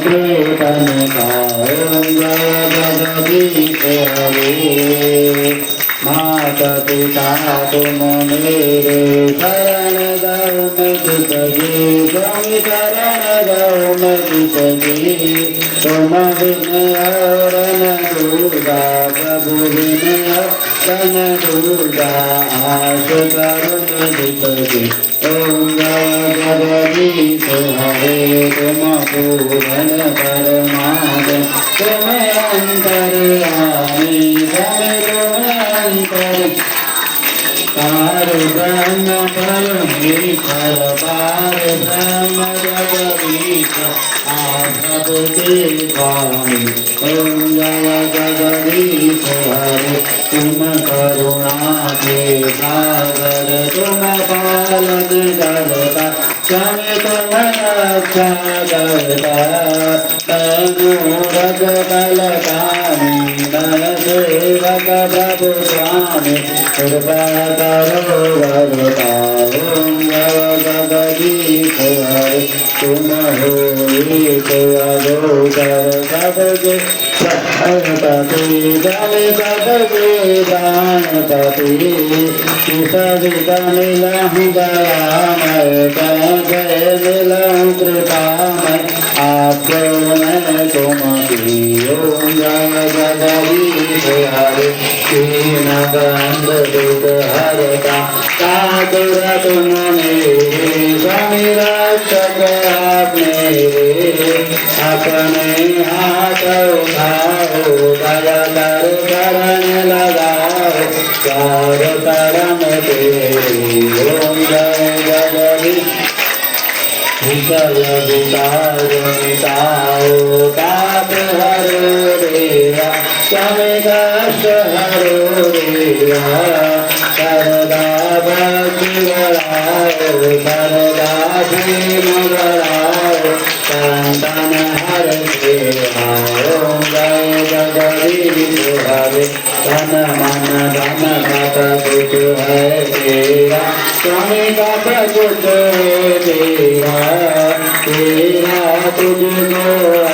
कीर्तन गाओ जगदीश हरे। माता पिता तुम मेरे शरण गौ मैं किसकी, स्वामी शरण गौ मैं किसकी। तुम बिन और न दूजा प्रभु बिन और न दूजा, आस करुण जिसकी। ओम जय जगदीश हरे। तुम पूर्ण परमात्मा तुम अंतर्यामी, तुम अंतर पार ब्रह्म परमेश्वर, पार ब्रह्म जगदीश आप सबके स्वामी। ओम जय जगदीश हरे। तुम करुणा के सागर तुम पालन करता, स्वामी तुम रक्षा करता। मैं मूढ़ कलकामी मैं सेवक प्रभु स्वामी, कृपा करो भगता। ओम जय जगदीश हरे। तुम हो एक अगोचर सबके प्राणपति, जय सबके प्राणपति। सविता मिलहु दयामय, कैसे मिलहु कृपामय, आपको मैं तुमकी। ओम जय जगदीश हरे। दीन बंधु दुख हरता, कातुर तुम मेरे, स्वामी रक्षक आप मेरे। अपने हाथ उठाओ दया कर शरण लगाओ, चार तरम तेरी। ओम जय जगदीश विषय विकार मिटाओ, पाप हरो देवा स्वामी कष्ट हरो देवा। सरदा भक्ति बढ़ाओ, सरदा प्रेम बढ़ाओ, संतन हर सेवा। ओम जय जगदीश हरे। तन मन धन सब कुछ है तेरा, स्वामी सब कुछ है तेरा। तेरा तुझको